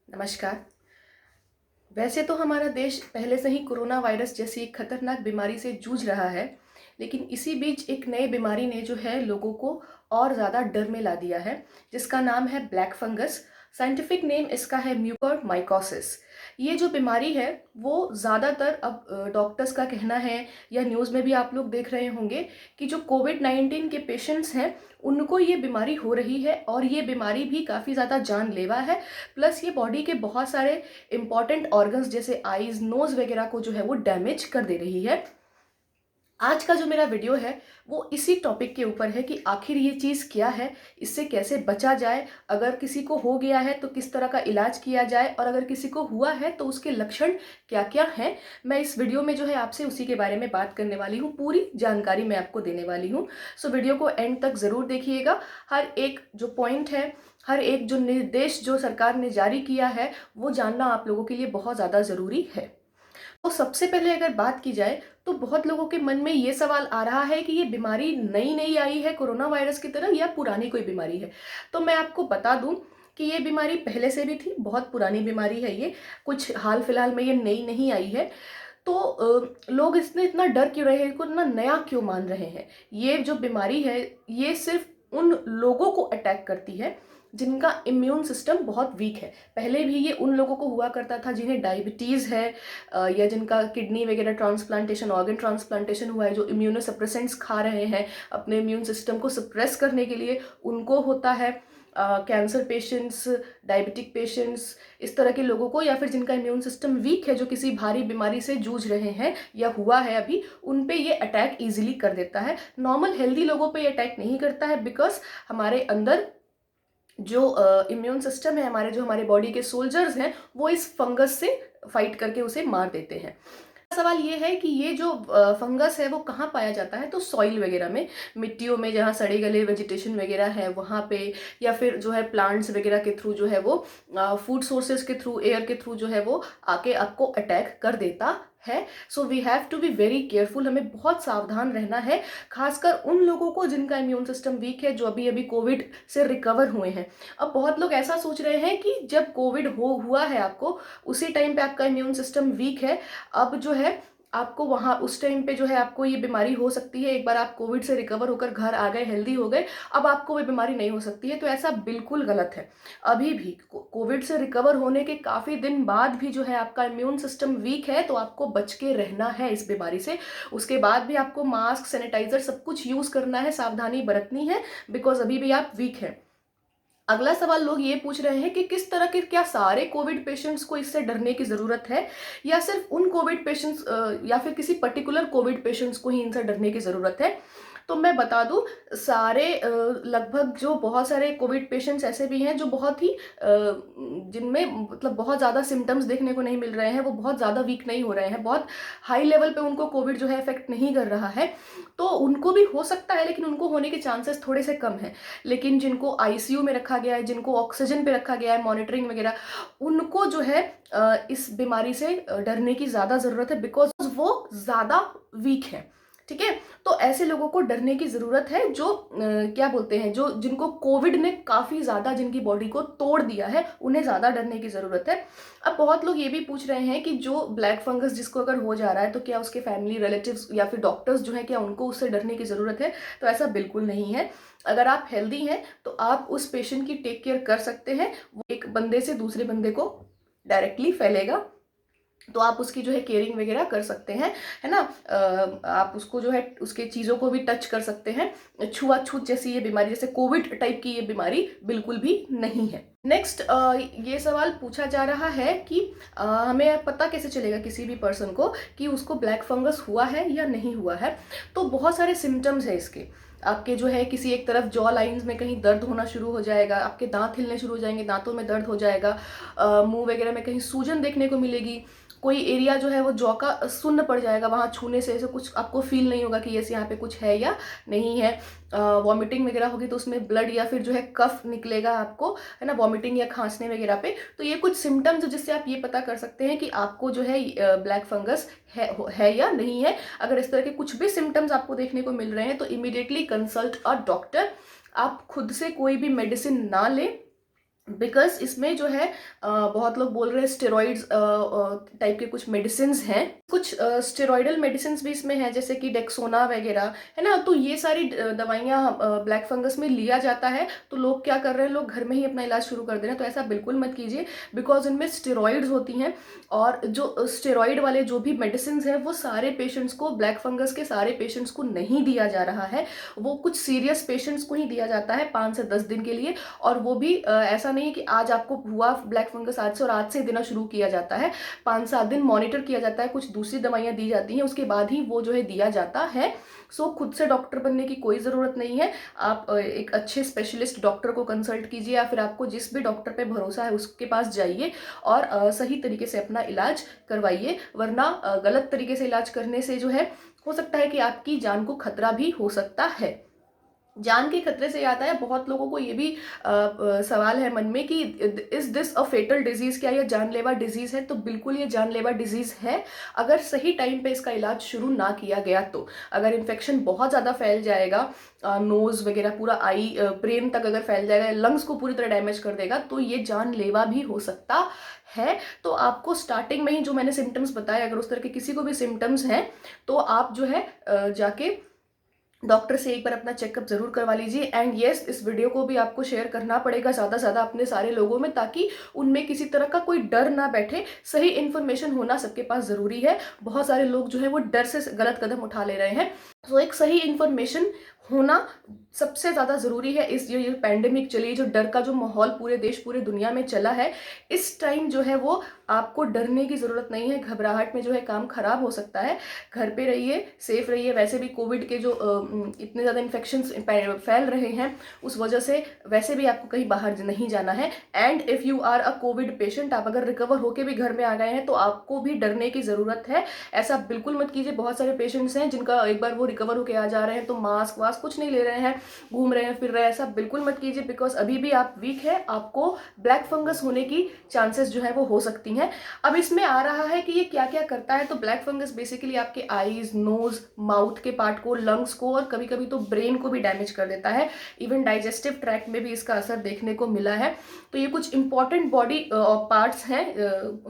नमस्कार। वैसे तो हमारा देश पहले से ही कोरोना वायरस जैसी एक खतरनाक बीमारी से जूझ रहा है, लेकिन इसी बीच एक नई बीमारी ने जो है लोगों को और ज़्यादा डर में ला दिया है, जिसका नाम है ब्लैक फंगस। साइंटिफिक नेम इसका है म्यूकोरमाइकोसिस। ये जो बीमारी है वो ज़्यादातर अब डॉक्टर्स का कहना है या न्यूज़ में भी आप लोग देख रहे होंगे कि जो कोविड-19 के पेशेंट्स हैं, उनको ये बीमारी हो रही है और ये बीमारी भी काफ़ी ज़्यादा जानलेवा है। प्लस ये बॉडी के बहुत सारे इम्पॉर्टेंट ऑर्गन्स जैसे आईज नोज वगैरह को जो है वो डैमेज कर दे रही है। आज का जो मेरा वीडियो है वो इसी टॉपिक के ऊपर है कि आखिर ये चीज़ क्या है, इससे कैसे बचा जाए, अगर किसी को हो गया है तो किस तरह का इलाज किया जाए और अगर किसी को हुआ है तो उसके लक्षण क्या क्या हैं। मैं इस वीडियो में जो है आपसे उसी के बारे में बात करने वाली हूँ, पूरी जानकारी मैं आपको देने वाली हूँ। सो वीडियो को एंड तक ज़रूर देखिएगा। हर एक जो पॉइंट है, हर एक जो निर्देश जो सरकार ने जारी किया है, वो जानना आप लोगों के लिए बहुत ज़्यादा ज़रूरी है। तो सबसे पहले अगर बात की जाए तो बहुत लोगों के मन में ये सवाल आ रहा है कि ये बीमारी नई नई आई है कोरोना वायरस की तरह या पुरानी कोई बीमारी है। तो मैं आपको बता दूं कि ये बीमारी पहले से भी थी, बहुत पुरानी बीमारी है ये, कुछ हाल फिलहाल में ये नई नहीं आई है। तो लोग इसने इतना डर क्यों रहे हैं, इसको इतना नया क्यों मान रहे हैं। ये जो बीमारी है ये सिर्फ उन लोगों को अटैक करती है जिनका इम्यून सिस्टम बहुत वीक है। पहले भी ये उन लोगों को हुआ करता था जिन्हें डायबिटीज़ है या जिनका किडनी वगैरह ट्रांसप्लांटेशन, ऑर्गन ट्रांसप्लांटेशन हुआ है, जो इम्यूनो सप्रेसेंट्स खा रहे हैं अपने इम्यून सिस्टम को सप्रेस करने के लिए, उनको होता है। कैंसर पेशेंट्स, डायबिटिक पेशेंट्स, इस तरह के लोगों को, या फिर जिनका इम्यून सिस्टम वीक है, जो किसी भारी बीमारी से जूझ रहे हैं या हुआ है अभी, उन पे ये अटैक इजीली कर देता है। नॉर्मल हेल्दी लोगों पे ये अटैक नहीं करता है बिकॉज हमारे अंदर जो इम्यून सिस्टम है, हमारे बॉडी के सोल्जर्स हैं, वो इस फंगस से फाइट करके उसे मार देते हैं। सवाल ये है कि ये जो फंगस है वो कहाँ पाया जाता है, तो सॉइल वगैरह में, मिट्टियों में जहाँ सड़े गले वेजिटेशन वगैरह है वहाँ पे, या फिर जो है प्लांट्स वगैरह के थ्रू जो है वो फूड सोर्सेज के थ्रू, एयर के थ्रू जो है वो आके आपको अटैक कर देता है। So we have to be very careful, हमें बहुत सावधान रहना है, खासकर उन लोगों को जिनका इम्यून सिस्टम वीक है, जो अभी अभी कोविड से रिकवर हुए हैं। अब बहुत लोग ऐसा सोच रहे हैं कि जब कोविड हुआ है आपको, उसी टाइम पे आपका इम्यून सिस्टम वीक है, अब जो है आपको वहाँ उस टाइम पे जो है आपको ये बीमारी हो सकती है। एक बार आप कोविड से रिकवर होकर घर आ गए, हेल्दी हो गए, अब आपको वो बीमारी नहीं हो सकती है। तो ऐसा बिल्कुल गलत है। अभी भी कोविड से रिकवर होने के काफ़ी दिन बाद भी जो है आपका इम्यून सिस्टम वीक है, तो आपको बच के रहना है इस बीमारी से। उसके बाद भी आपको मास्क, सैनिटाइजर सब कुछ यूज़ करना है, सावधानी बरतनी है, बिकॉज अभी भी आप वीक हैं। अगला सवाल लोग ये पूछ रहे हैं कि किस तरह के, क्या सारे कोविड पेशेंट्स को इससे डरने की ज़रूरत है या सिर्फ उन कोविड पेशेंट्स या फिर किसी पर्टिकुलर कोविड पेशेंट्स को ही इनसे डरने की ज़रूरत है। तो मैं बता दूं, सारे लगभग जो बहुत सारे कोविड पेशेंट्स ऐसे भी हैं जो बहुत ही जिनमें मतलब बहुत ज़्यादा सिम्टम्स देखने को नहीं मिल रहे हैं, वो बहुत ज़्यादा वीक नहीं हो रहे हैं, बहुत हाई लेवल पे उनको कोविड जो है इफेक्ट नहीं कर रहा है, तो उनको भी हो सकता है, लेकिन उनको होने के चांसेस थोड़े से कम हैं। लेकिन जिनको आईसीयू में रखा गया है, जिनको ऑक्सीजन पे रखा गया है, मॉनिटरिंग वगैरह, उनको जो है इस बीमारी से डरने की ज़्यादा ज़रूरत है, बिकॉज वो ज़्यादा वीक है। ठीक है, तो ऐसे लोगों को डरने की ज़रूरत है जो क्या बोलते हैं, जो जिनको कोविड ने काफ़ी ज़्यादा जिनकी बॉडी को तोड़ दिया है, उन्हें ज़्यादा डरने की ज़रूरत है। अब बहुत लोग ये भी पूछ रहे हैं कि जो ब्लैक फंगस जिसको अगर हो जा रहा है, तो क्या उसके फैमिली रिलेटिव्स या फिर डॉक्टर्स जो हैं, क्या उनको उससे डरने की ज़रूरत है? तो ऐसा बिल्कुल नहीं है। अगर आप हेल्दी हैं तो आप उस पेशेंट की टेक केयर कर सकते हैं। वो एक बंदे से दूसरे बंदे को डायरेक्टली फैलेगा, तो आप उसकी जो है केयरिंग वगैरह कर सकते हैं, है ना। आप उसको जो है उसके चीज़ों को भी टच कर सकते हैं। छुआछूत जैसी ये बीमारी, जैसे कोविड टाइप की ये बीमारी बिल्कुल भी नहीं है। नेक्स्ट ये सवाल पूछा जा रहा है कि हमें पता कैसे चलेगा किसी भी पर्सन को कि उसको ब्लैक फंगस हुआ है या नहीं हुआ है। तो बहुत सारे सिम्टम्स है इसके। आपके जो है किसी एक तरफ जॉ लाइंस में कहीं दर्द होना शुरू हो जाएगा, आपके दांत हिलने शुरू हो जाएंगे, दांतों में दर्द हो जाएगा, मुंह वगैरह में कहीं सूजन देखने को मिलेगी, कोई एरिया जो है वो जॉ का सुन्न पड़ जाएगा, वहाँ छूने से ऐसे कुछ आपको फील नहीं होगा कि यस यहाँ पे कुछ है या नहीं है। वॉमिटिंग वगैरह होगी तो उसमें ब्लड या फिर जो है कफ निकलेगा आपको, है ना, वॉमिटिंग या खांसने वगैरह पे। तो ये कुछ सिम्टम्स जिससे आप ये पता कर सकते हैं कि आपको जो है ब्लैक फंगस है या नहीं है। अगर इस तरह के कुछ भी सिम्टम्स आपको देखने को मिल रहे हैं तो इमीडिएटली कंसल्ट अ डॉक्टर। आप खुद से कोई भी मेडिसिन ना लें, बिकॉज इसमें जो है बहुत लोग बोल रहे हैं स्टेरॉइड्स टाइप के कुछ मेडिसिन्स हैं, कुछ स्टेरॉइडल मेडिसिन्स भी इसमें हैं, जैसे कि डेक्सोना वगैरह, है ना। तो ये सारी दवाइयाँ ब्लैक फंगस में लिया जाता है, तो लोग क्या कर रहे हैं, लोग घर में ही अपना इलाज शुरू कर दे रहे हैं। तो ऐसा बिल्कुल मत कीजिए, बिकॉज इनमें स्टेरॉइड्स होती हैं, और जो स्टेरॉइड वाले जो भी मेडिसिन हैं वो सारे पेशेंट्स को, ब्लैक फंगस के सारे पेशेंट्स को नहीं दिया जा रहा है। वो कुछ सीरियस पेशेंट्स को ही दिया जाता है 5 से 10 दिन के लिए, और वो भी ऐसा नहीं है कि आज आपको हुआ ब्लैक फंगस आज से और आज से देना शुरू किया जाता है। 5-7 दिन मॉनिटर किया जाता है, कुछ दूसरी दवाइयाँ दी जाती हैं, उसके बाद ही वो जो है दिया जाता है। सो खुद से डॉक्टर बनने की कोई ज़रूरत नहीं है। आप एक अच्छे स्पेशलिस्ट डॉक्टर को कंसल्ट कीजिए, या फिर आपको जिस भी डॉक्टर पे भरोसा है उसके पास जाइए और सही तरीके से अपना इलाज करवाइए। वरना गलत तरीके से इलाज करने से जो है, हो सकता है कि आपकी जान को खतरा भी हो सकता है। जान के खतरे से याद आया, बहुत लोगों को ये भी सवाल है मन में कि is this a fatal disease, क्या यह जानलेवा डिजीज है? तो बिल्कुल ये जानलेवा डिजीज है, अगर सही टाइम पे इसका इलाज शुरू ना किया गया तो। अगर इन्फेक्शन बहुत ज़्यादा फैल जाएगा, नोज वगैरह पूरा आई ब्रेन तक अगर फैल जाएगा, लंग्स को पूरी तरह डैमेज कर देगा, तो ये जानलेवा भी हो सकता है। तो आपको स्टार्टिंग में ही जो मैंने सिम्टम्स बताए, अगर उस तरह के किसी को भी सिम्टम्स हैं, तो आप जो है जाके डॉक्टर से एक बार अपना चेकअप जरूर करवा लीजिए। एंड येस, इस वीडियो को भी आपको शेयर करना पड़ेगा ज़्यादा से ज़्यादा अपने सारे लोगों में, ताकि उनमें किसी तरह का कोई डर ना बैठे। सही इन्फॉर्मेशन होना सबके पास ज़रूरी है। बहुत सारे लोग जो है वो डर से गलत कदम उठा ले रहे हैं। तो एक सही इन्फॉर्मेशन होना सबसे ज़्यादा ज़रूरी है। इस ये पैंडेमिक चली, जो डर का जो माहौल पूरे देश पूरे दुनिया में चला है, इस टाइम जो है वो आपको डरने की ज़रूरत नहीं है। घबराहट में जो है काम खराब हो सकता है। घर पे रहिए, सेफ रहिए। वैसे भी कोविड के जो इतने ज़्यादा इन्फेक्शंस फैल रहे हैं, उस वजह से वैसे भी आपको कहीं बाहर नहीं जाना है। And if you are a COVID patient, आप अगर रिकवर होके भी घर में आ गए हैं, तो आपको भी डरने की ज़रूरत है। ऐसा बिल्कुल मत कीजिए। बहुत सारे पेशेंट्स हैं जिनका एक बार वो रिकवर होके आ जा रहे हैं तो मास्क वास्क कुछ नहीं ले रहे हैं, घूम रहे हैं, फिर रहे हैं। ऐसा बिल्कुल मत कीजिए, बिकॉज अभी भी आप वीक है, आपको ब्लैक फंगस होने की चांसेस जो है वो हो सकती हैं। अब इसमें आ रहा है कि ये क्या क्या करता है। तो ब्लैक फंगस बेसिकली आपके आईज, नोज, माउथ के पार्ट को, लंग्स को, और कभी कभी तो ब्रेन को भी डैमेज कर देता है। इवन डाइजेस्टिव ट्रैक्ट में भी इसका असर देखने को मिला है। तो ये कुछ इंपॉर्टेंट बॉडी पार्ट्स हैं,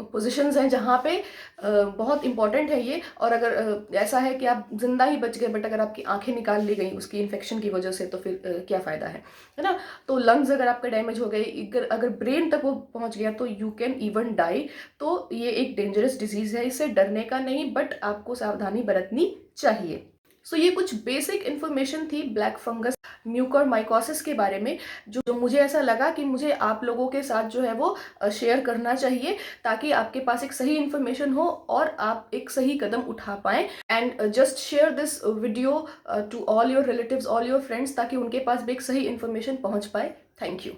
पोजिशंस हैं, जहाँ पे बहुत इंपॉर्टेंट है ये। और अगर ऐसा है कि आप जिंदा ही बच गए, बट अगर आपकी आंखें निकाल ली गई उसकी इन्फेक्शन की वजह से, तो फिर क्या फ़ायदा है ना। तो लंग्स अगर आपका डैमेज हो गए, अगर ब्रेन तक वो पहुंच गया, तो यू कैन इवन डाई। तो ये एक डेंजरस डिजीज़ है, इससे डरने का नहीं, बट आपको सावधानी बरतनी चाहिए। सो ये कुछ बेसिक इन्फॉर्मेशन थी ब्लैक फंगस म्यूकोरमाइकोसिस के बारे में, जो मुझे ऐसा लगा कि मुझे आप लोगों के साथ जो है वो शेयर करना चाहिए, ताकि आपके पास एक सही इन्फॉर्मेशन हो और आप एक सही कदम उठा पाएं। And just share this video to all your relatives, all your friends, ताकि उनके पास भी एक सही इन्फॉर्मेशन पहुंच पाए। Thank you.